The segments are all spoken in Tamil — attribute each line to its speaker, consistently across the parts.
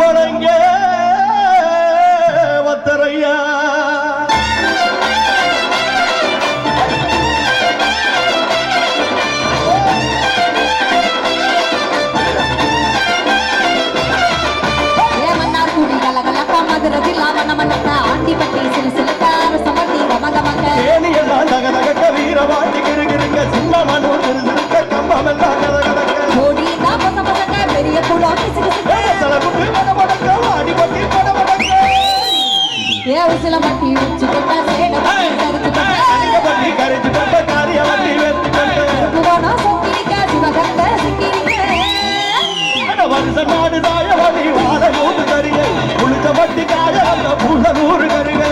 Speaker 1: வணங்க வத்தரையா வீரவாட்டி கிருகிருங்க சின்னமனூர் திருக்க கம்பமெல்லாம் பெரிய சில மட்டி கரைச்சு கொண்ட காரியவட்டி வருஷம் நாடு தாயவட்டி வாழ நூறு கருக புளிச்ச வட்டி காய புள்ள நூறு கருக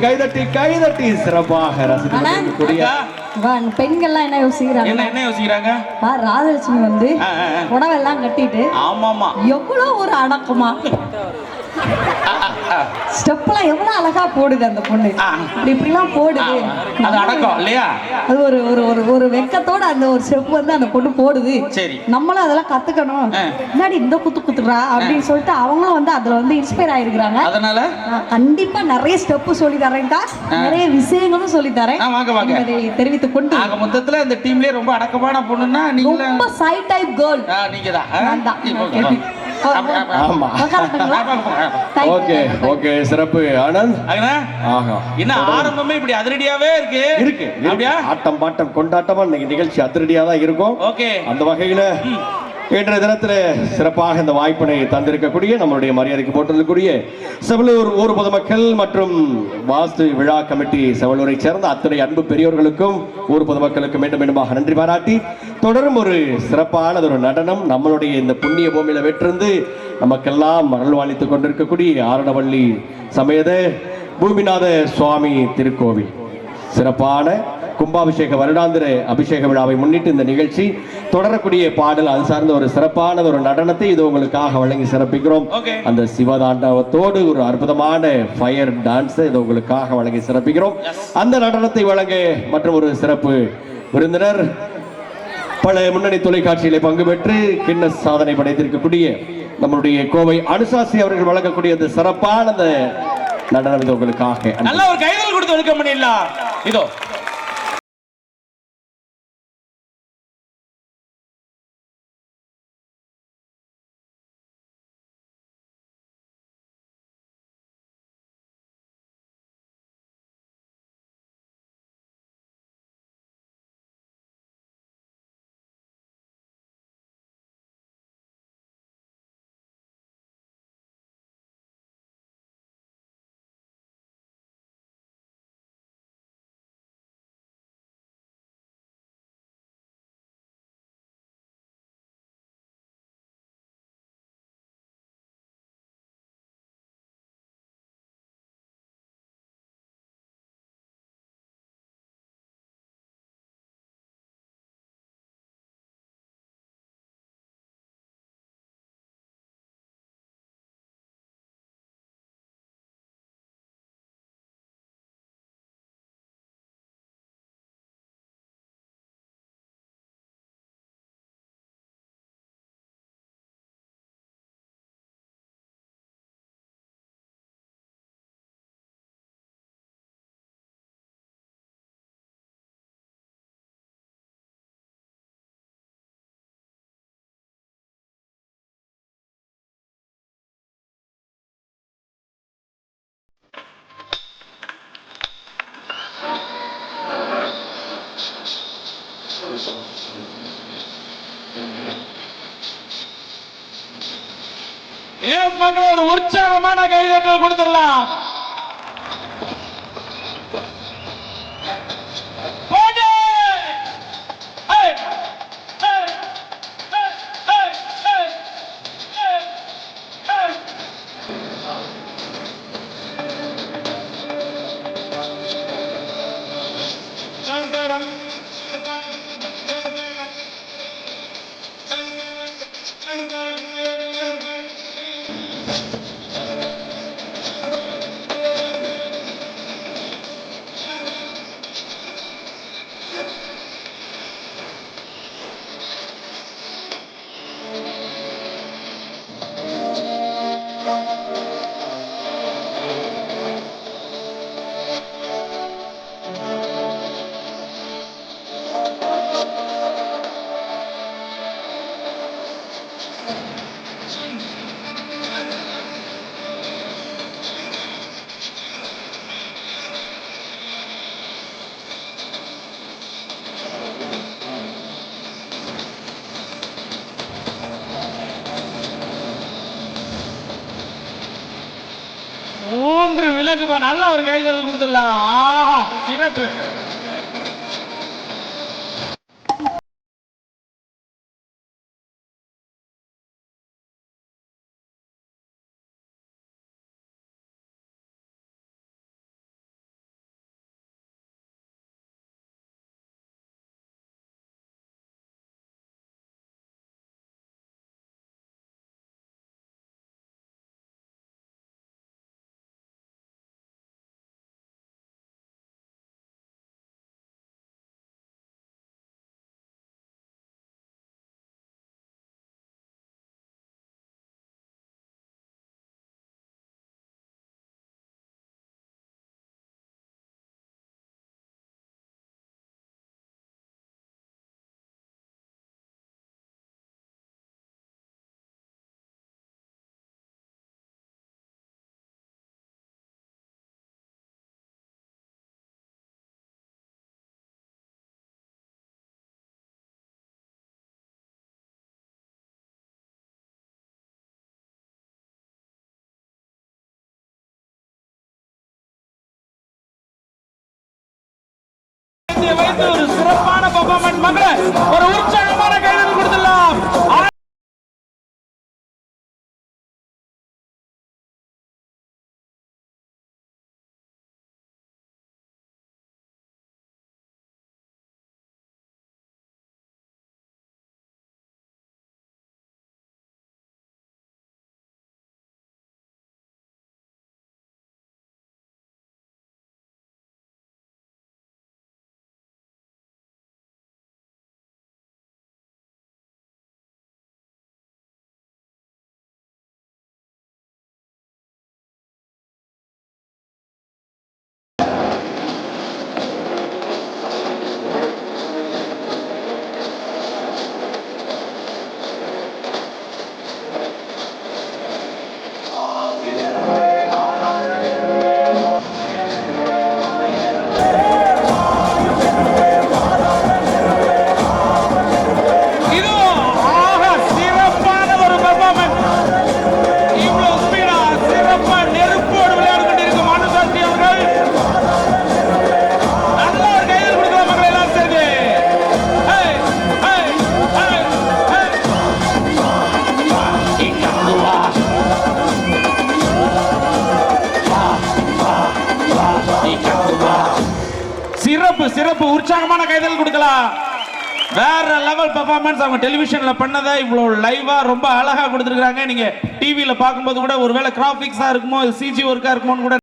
Speaker 1: கைதட்டி கைதட்டி சிறப்பாக ரசிக்கக்கூடிய
Speaker 2: பெண்கள்லாம் என்ன யோசிக்கிறாங்க ராஜலட்சுமி வந்து உணவெல்லாம் கட்டிட்டு ஆமாமா எவ்வளவு ஒரு அடக்கமா ஸ்டெப்லாம் எவ்வளவு அழகா போடுது அந்த பொண்ணு இப்படிலாம் போடுது
Speaker 1: அது அடக்கம் இல்லையா
Speaker 2: அது ஒரு ஒரு ஒரு ஒரு வெக்கத்தோட அந்த ஒரு ஸ்டெப் வந்து அந்த பொண்ணு போடுது சரி நம்மளும் அதெல்லாம் கத்துக்கணும் முன்னாடி இந்த குத்து குத்துறா அப்படின்னு சொல்லிட்டு அவங்களும் வந்து அதுல வந்து இன்ஸ்பயர் ஆயிருக்கிறாங்க
Speaker 1: அதனால
Speaker 2: கண்டிப்பா நிறைய ஸ்டெப் சொல்லி தரேன்டா நிறைய விஷயங்களும் சொல்லி தரேன் என்பதை தெரிவித்துக் கொண்டு
Speaker 1: ஆக மொத்தத்துல இந்த டீம்லயே ரொம்ப அடக்கமான பொண்ணுன்னா நீங்க
Speaker 2: ரொம்ப சை டைப் கேர்ள்
Speaker 1: நீங்க தான் சிறப்பு ஆனந்த் இன்னும் ஆரம்பமே இப்படி அதிரடியாவே இருக்கு அப்படியா ஆட்டம் பாட்டம் கொண்டாட்டமா இன்னைக்கு நிகழ்ச்சி அதிரடியா தான் இருக்கும் அந்த வகையில இன்றைய தினத்தில் சிறப்பாக இந்த வாய்ப்பினை தந்திருக்கக்கூடிய நம்மளுடைய மரியாதைக்கு போட்டிருக்கக்கூடிய செவலூர் ஊர் பொதுமக்கள் மற்றும் வாஸ்து விழா கமிட்டி செவலூரை சேர்ந்த அத்தனை அன்பு பெரியோர்களுக்கும் ஊர் பொதுமக்களுக்கும் மீண்டும் மீண்டுமாக நன்றி பாராட்டி தொடரும் ஒரு சிறப்பான ஒரு நடனம் நம்மளுடைய இந்த புண்ணிய பூமியில வெற்றிருந்து நமக்கெல்லாம் அருள்வாளித்துக் கொண்டிருக்கக்கூடிய ஆரணவள்ளி சமேத பூமிநாத சுவாமி திருக்கோவில் சிறப்பான கும்பாபிஷேக வருடாந்திர அபிஷேக விழாவை முன்னிட்டு இந்த நிகழ்ச்சி தொடரக்கூடிய பாடல் அது சார்ந்த ஒரு சிறப்பான ஒரு நடனத்தை இது உங்களுக்காக வழங்கி சிறப்பிக்கிறோம். அந்த சிவதாண்டவத்தோடு ஒரு அற்புதமான ஃபயர் டான்ஸ் இது உங்களுக்காக வழங்கி சிறப்பிக்கிறோம். அந்த நடனத்தை வழங்க மற்றும் ஒரு சிறப்பு விருந்தினர் பல முன்னணி தொலைக்காட்சிகளை பங்கு பெற்று கின்னஸ் சாதனை படைத்திருக்கக்கூடிய நம்மளுடைய கோவை அனுசாசி அவர்கள் வழங்கக்கூடிய அந்த சிறப்பான அந்த நடனம் இது உங்களுக்காக
Speaker 3: நல்ல ஒரு கைதல் கொடுத்து வெல்க முடியல. இதோ ஒரு உற்சாகமான கைதட்டல் கொடுத்துடலாம். மூன்று விலக்கு நல்ல ஒரு கைதல் கொடுத்துடலாம். வைத்து ஒரு சிறப்பான பர்ஃபார்மன்ஸ் மகள ஒரு உற்சாகமான கைதல் கொடுத்துடலாம். சிறப்பு சிறப்பு உற்சாகமான கைதல் கொடுக்கலாம். வேற லெவல் பெர்ஃபார்மன்ஸ். அவங்க டெலிவிஷன்ல பண்ணதை இவ்வளவு லைவா ரொம்ப அழகா கொடுத்துருக்காங்க. நீங்க டிவியில பார்க்கும்போது கூட ஒருவேளை கிராபிக்ஸா இருக்குமோ சிஜி ஒர்க்கா இருக்குமோன்னு கூட